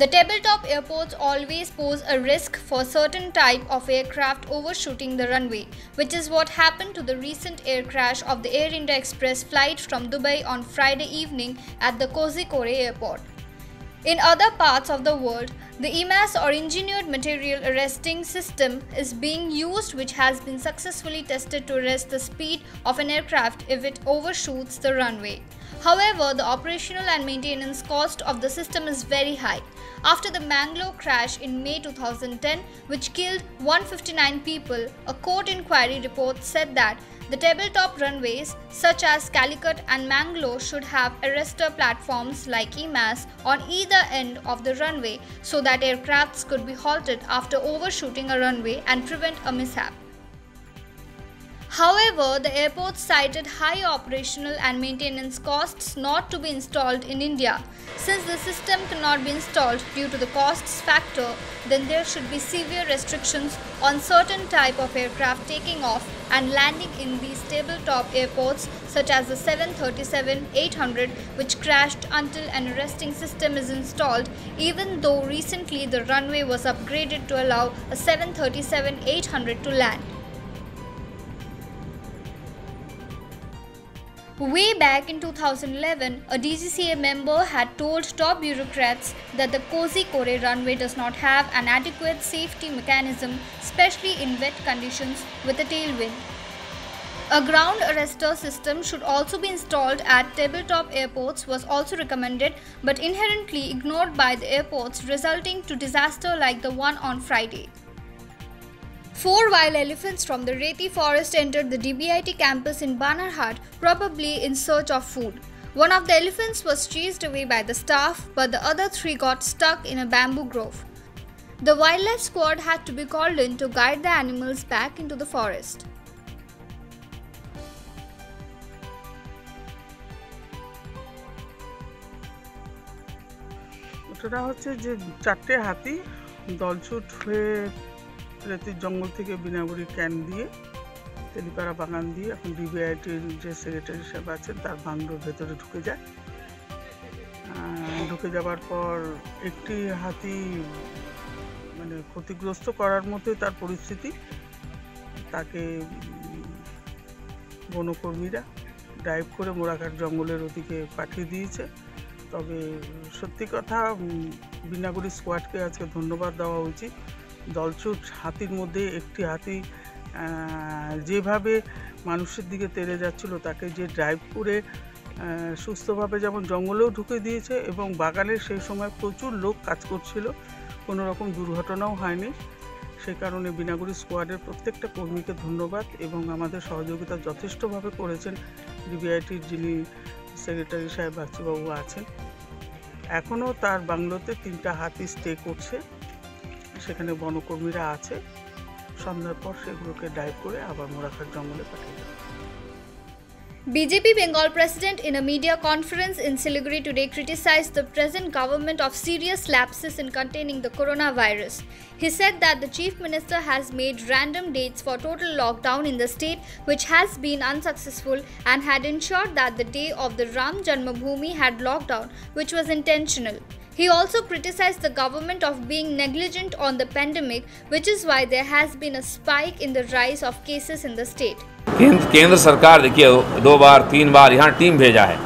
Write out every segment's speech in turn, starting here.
The tabletop airports always pose a risk for certain type of aircraft overshooting the runway, which is what happened to the recent air crash of the Air India Express flight from Dubai on Friday evening at the Kozhikode airport. In other parts of the world, the EMAS or Engineered Material Arresting System is being used, which has been successfully tested to arrest the speed of an aircraft if it overshoots the runway. However, the operational and maintenance cost of the system is very high. After the Mangalore crash in May 2010, which killed 159 people, a court inquiry report said that the tabletop runways such as Calicut and Mangalore should have arrestor platforms like EMAS on either end of the runway so that aircrafts could be halted after overshooting a runway and prevent a mishap. However, the airports cited high operational and maintenance costs not to be installed in India. Since the system cannot be installed due to the costs factor, then there should be severe restrictions on certain type of aircraft taking off and landing in these tabletop airports such as the 737-800, which crashed until an arresting system is installed, even though recently the runway was upgraded to allow a 737-800 to land. Way back in 2011, a DGCA member had told top bureaucrats that the Kozhikode runway does not have an adequate safety mechanism, especially in wet conditions with a tailwind. A ground arrestor system should also be installed at tabletop airports was also recommended, but inherently ignored by the airports, resulting to disaster like the one on Friday. 4 wild elephants from the Reti forest entered the DBIT campus in Banarhat, probably in search of food. One of the elephants was chased away by the staff, but the other 3 got stuck in a bamboo grove. The wildlife squad had to be called in to guide the animals back into the forest. এটা হচ্ছে যে 4টে হাতি দলছুট হয়ে রেতির জঙ্গল থেকে বিনাগুড়ি can দিয়ে তেলিপাড়া বাগান দিয়ে এখন ডিবিআইটির যে সেক্রেটারি সাহেব আছেন তার বাংলোর ভেতরে ঢুকে যায়। ঢুকে যাওয়ার পর একটি হাতি মানে ক্ষতিগ্রস্ত করার মতোই তার পরিস্থিতি, তাকে বনকর্মীরা ড্রাইভ করে মোড়াঘাট জঙ্গলের ওদিকে পাঠিয়ে দিয়েছে। তবে সত্যি কথা বিনাগুড়ি স্কোয়াডকে আজকে ধন্যবাদ দেওয়া উচিত। দলছুট হাতির মধ্যে একটি হাতি যেভাবে মানুষের দিকে তেড়ে যাচ্ছিল তাকে যে ড্রাইভ করে সুস্থভাবে যেমন জঙ্গলেও ঢুকে দিয়েছে এবং বাগানে সেই সময় প্রচুর লোক কাজ করছিল, কোনো রকম দুর্ঘটনাও হয়নি। সেই কারণে বিনাগুড়ি স্কোয়াডের প্রত্যেকটা কর্মীকে ধন্যবাদ এবং আমাদের সহযোগিতা যথেষ্টভাবে করেছেন ডিবিআইটির যিনি সেক্রেটারি সাহেব বাচ্চুবাবু আছেন। এখনও তার বাংলোতে 3টা হাতি স্টে করছে, সেখানে বনকর্মীরা আছে। সন্ধ্যার পর সেগুলোকে ড্রাইভ করে আবার মোড়াঘাট জঙ্গলে পাঠিয়ে দেয়। BJP Bengal president in a media conference in Siliguri today criticized the present government of serious lapses in containing the coronavirus. He said that the chief minister has made random dates for total lockdown in the state, which has been unsuccessful, and had ensured that the day of the Ram Janmabhoomi had lockdown, which was intentional. He also criticized the government of being negligent on the pandemic, which is why there has been a spike in the rise of cases in the state. केंद्र सरकार देखिए 2 बार 3 बार यहाँ team भेजा है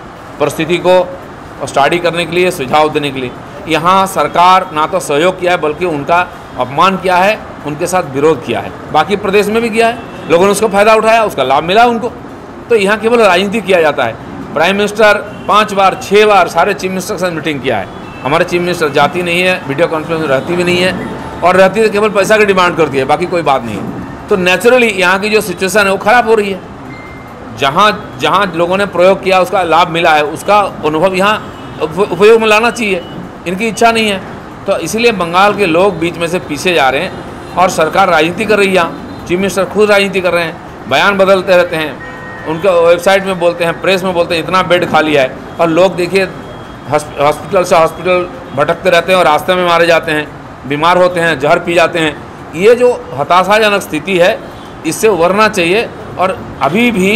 परिस्थिति को study करने के लिए, सुझाव देने के लिए। यहाँ सरकार ना तो सहयोग किया है बल्कि उनका अपमान किया है, उनके साथ विरोध किया है। बाकी प्रदेश में भी किया है, लोगों ने उसका फ़ायदा उठाया, उसका लाभ मिला उनको। तो यहाँ केवल राजनीति किया जाता है। प्राइम मिनिस्टर 5 बार 6 बार सारे चीफ मिनिस्टर के साथ मीटिंग किया है। हमारे चीफ मिनिस्टर जाती नहीं है, वीडियो कॉन्फ्रेंस में रहती भी नहीं है, और रहती है केवल पैसा की डिमांड करती है, बाकी कोई बात नहीं है। तो नेचुरली यहाँ की जो सिचुएशन है वो ख़राब हो रही है। जहाँ लोगों ने प्रयोग किया उसका लाभ मिला है, उसका अनुभव यहाँ उपयोग में लाना चाहिए। इनकी इच्छा नहीं है, तो इसीलिए बंगाल के लोग बीच में से पीछे जा रहे हैं और सरकार राजनीति कर रही है। यहाँ चीफ मिनिस्टर खुद राजनीति कर रहे हैं, बयान बदलते रहते हैं, उनके वेबसाइट में बोलते हैं, प्रेस में बोलते हैं इतना बेड खाली है, और लोग देखिए हॉस्पिटल से हॉस्पिटल भटकते रहते हैं और रास्ते में मारे जाते हैं, बीमार होते हैं, जहर पी जाते हैं। ये जो हताशाजनक स्थिति है इससे उबरना चाहिए, और अभी भी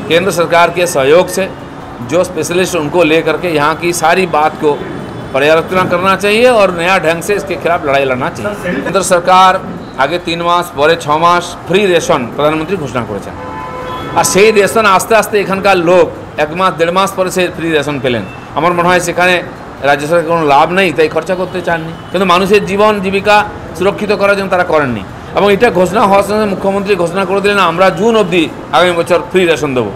केंद्र सरकार के सहयोग से जो स्पेशलिस्ट उनको ले करके यहाँ की सारी बात को पर्यालोचना करना चाहिए और नया ढंग से इसके खिलाफ लड़ाई लड़ना चाहिए। केंद्र सरकार आगे 3 मास परे 6 मास फ्री रेशन प्रधानमंत्री घोषणा करेছেন আর সেই রেশন আস্তে আস্তে এখানকার লোক 1 মাস 1.5 মাস পরে সেই ফ্রি রেশন পেলেন। আমার মনে হয় সেখানে রাজ্য সরকারের কোনো লাভ নেই, তাই খরচা করতে চাননি, কিন্তু মানুষের জীবন জীবিকা সুরক্ষিত করার জন্য তারা করেননি। এবং এটা ঘোষণা হওয়ার সঙ্গে মুখ্যমন্ত্রী ঘোষণা করে দিলেন আমরা জুন অবধি আগামী বছর ফ্রি রেশন দেবো।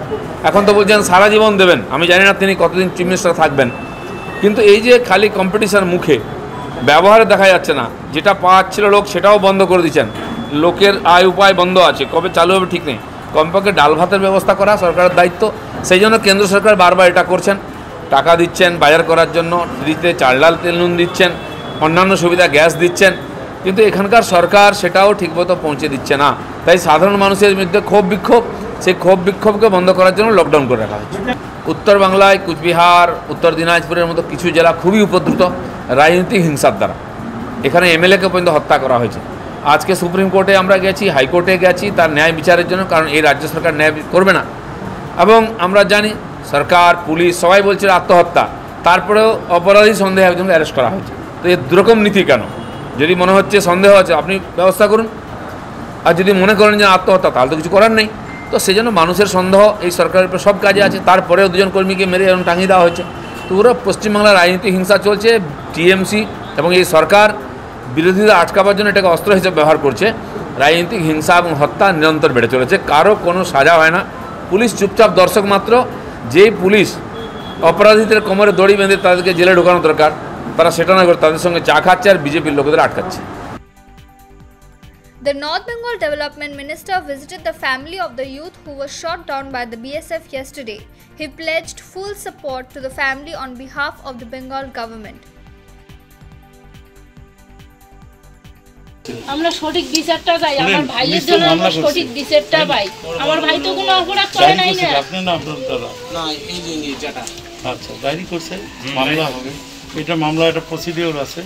এখন তো বলছেন সারা জীবন দেবেন, আমি জানি না তিনি কতদিন চিফ মিনিস্টার থাকবেন। কিন্তু এই যে খালি কম্পিটিশন মুখে ব্যবহারে দেখা যাচ্ছে না, যেটা পাচ্ছিল লোক সেটাও বন্ধ করে দিচ্ছেন। লোকের আয় উপায় বন্ধ আছে, কবে চালু হবে ঠিক নেই। কমপক্ষে ডাল ভাতের ব্যবস্থা করা সরকারের দায়িত্ব, সেই জন্য কেন্দ্র সরকার বারবার এটা করছেন, টাকা দিচ্ছেন বাজার করার জন্য, ফ্রিতে চাল ডাল তেল নুন দিচ্ছেন, অন্যান্য সুবিধা গ্যাস দিচ্ছেন, কিন্তু এখানকার সরকার সেটাও ঠিকমতো পৌঁছে দিচ্ছে না। তাই সাধারণ মানুষের মধ্যে ক্ষোভ বিক্ষোভ, সেই ক্ষোভ বিক্ষোভকে বন্ধ করার জন্য লকডাউন করে রাখা হয়েছে। উত্তর বাংলায় কুচবিহার, উত্তর দিনাজপুরের মতো কিছু জেলা খুবই উপদ্রুত রাজনৈতিক হিংসার দ্বারা। এখানে এমএলএকে পর্যন্ত হত্যা করা হয়েছে। আজকে সুপ্রিম কোর্টে আমরা গেছি, হাইকোর্টে গেছি তার ন্যায় বিচারের জন্য, কারণ এই রাজ্য সরকার ন্যায় করবে না। এবং আমরা জানি সরকার পুলিশ সবাই বলছে আত্মহত্যা, তারপরেও অপরাধী সন্দেহে একজনকে অ্যারেস্ট করা হয়েছে। তো এর দুরকম নীতি কেন? যদি মনে হচ্ছে সন্দেহ আছে আপনি ব্যবস্থা করুন, আর যদি মনে করেন যে আত্মহত্যা তাহলে তো কিছু করার নেই। তো সেই জন্য মানুষের সন্দেহ এই সরকারের উপর সব কাজে আছে, তারপরেও 2 জন কর্মীকে মেরে এবং টাঙিয়ে দেওয়া হয়েছে। তো পুরো পশ্চিমবাংলার রাজনীতি হিংসা চলছে। টিএমসি এবং এই সরকার বিরোধীরা আটকাবার জন্য এটাকে অস্ত্র হিসেবে ব্যবহার করছে। রাজনৈতিক হিংসা এবং হত্যা নিরন্তর বেড়ে চলেছে, কারো কোনো সাজা হয় না, পুলিশ চুপচাপ দর্শক মাত্র। যেই পুলিশ অপরাধীদের কোমরে দড়ি বেঁধে তাদেরকে জেলে ঢোকানো দরকার, তারা সেটা না করে তাদের সঙ্গে চা খাচ্ছে আর বিজেপির লোকেদের আটকাচ্ছে। The North Bengal Development Minister visited the family of the youth who was shot down by the BSF yesterday. He pledged full support to the family on behalf of the Bengal government. আমরা সঠিক বিচারটা চাই, আমার ভাইয়ের জন্য আমরা সঠিক বিচারটা পাই। আমার ভাই তো কোনো অপরাধ করে নাই না। আপনি না আপনার দাদা না এই যে যেটা আচ্ছা ডায়েরি করছে, মামলা হবে। এটা মামলা একটা প্রসিডিওর আছে,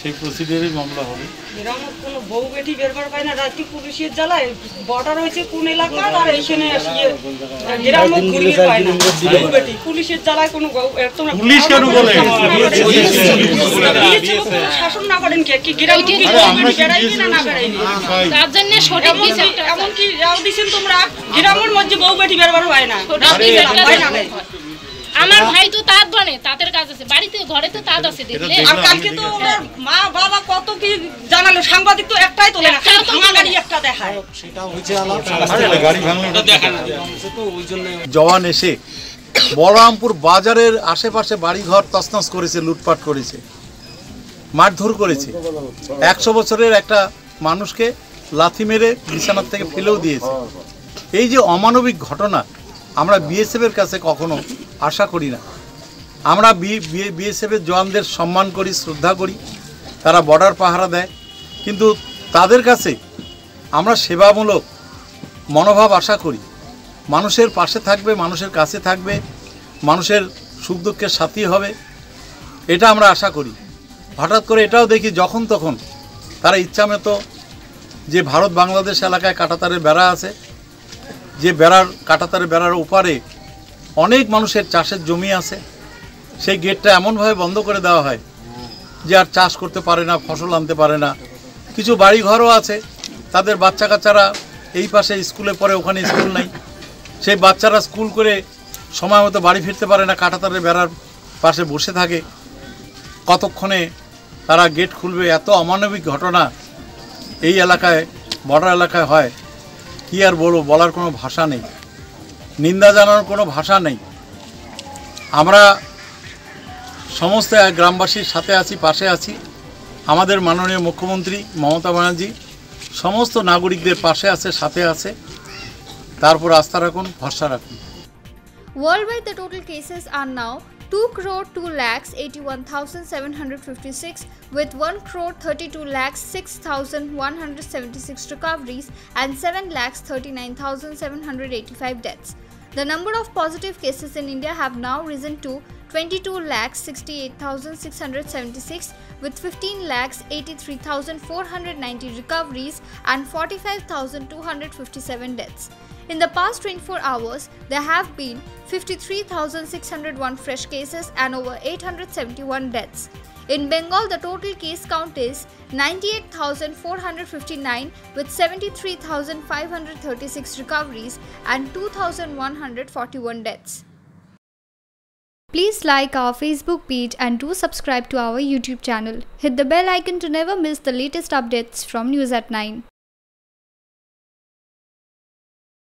সেই প্রসিডিওরই মামলা হবে। গ্রামের কোনো বউ বেটি বেরবার পায় না, রাত্রি পুলিশের জ্বালায় বর্ডার হয়েছে কোন এলাকা আর এইখানে আসিয়ে গ্রামও ঘুরিয়ে পায় না বউ বেটি পুলিশের জ্বালায় কোনো পুলিশ কেন বলে শাসন না করেন কি গ্রাম কি বেড়াইনি না বেড়াইনি তার জন্য সঠিক বিচারটা এমন কি যাও দিছেন তোমরা গ্রামের মধ্যে বউ বেটি বেরবার পায় না। আমার ভাই তো তাঁত বনে, তাঁতের কাজ আছে বাড়িতে, ঘরে তো তাঁত আছে দেখলে। আর কালকে তো মা বাবা কত কি জানালো, সাংবাদিক তো একটাই তোলে না, ভাঙা গাড়ি একটা দেখায়। সেটা হইছে আলাদা গাড়ি ভাঙলো ওটা দেখা না, তো ওইজন্য জওয়ান এসে বলরামপুর বাজারের আশেপাশে বাড়িঘর তছনছ করেছে, লুটপাট করেছে, মারধর করেছে। 100 বছরের একটা মানুষকে লাথি মেরে বিছানার থেকে ফেলেও দিয়েছে। এই যে অমানবিক ঘটনা আমরা বিএসএফের কাছে কখনো আশা করি না। আমরা বিএসএফের জওয়ানদের সম্মান করি, শ্রদ্ধা করি, তারা বর্ডার পাহারা দেয়, কিন্তু তাদের কাছে আমরা সেবামূলক মনোভাব আশা করি। মানুষের পাশে থাকবে, মানুষের কাছে থাকবে, মানুষের সুখ দুঃখের সাথী হবে, এটা আমরা আশা করি। হঠাৎ করে এটাও দেখি যখন তখন তারা ইচ্ছামতো যে ভারত বাংলাদেশ এলাকায় কাঁটাতারের বেড়া আছে, যে কাঁটাতারের বেড়ার ওপারে অনেক মানুষের চাষের জমি আছে, সেই গেটটা এমনভাবে বন্ধ করে দেওয়া হয় যে আর চাষ করতে পারে না, ফসল আনতে পারে না। কিছু বাড়িঘরও আছে, তাদের বাচ্চা কাচ্চারা এই পাশে স্কুলে পড়ে, ওখানে স্কুল নেই, সেই বাচ্চারা স্কুল করে সময় মতো বাড়ি ফিরতে পারে না, কাঁটাতারের বেড়ার পাশে বসে থাকে, কতক্ষণে তারা গেট খুলবে। এত অমানবিক ঘটনা এই এলাকায়, বর্ডার এলাকায় হয়, কি আর বলবো, বলার কোনো ভাষা নেই, নিন্দা জানানোর কোনো ভাষা নেই। আমরা সমস্ত গ্রামবাসীর সাথে আছি, পাশে আছি। আমাদের মাননীয় মুখ্যমন্ত্রী মমতা ব্যানার্জি সমস্ত নাগরিকদের পাশে আছে, সাথে আছে। তারপর আস্থা রাখুন, ভরসা রাখুন। Worldwide, the total cases are now 2,02,81,756 with 1,32,06,176 recoveries and 7,39,785 deaths. The number of positive cases in India have now risen to 22,68,676 with 15,83,490 recoveries and 45,257 deaths. In the past 24 hours, there have been 53,601 fresh cases and over 871 deaths. In Bengal, the total case count is 98,459 with 73,536 recoveries and 2,141 deaths. Please like our Facebook page and do subscribe to our YouTube channel. Hit the bell icon to never miss the latest updates from News at 9.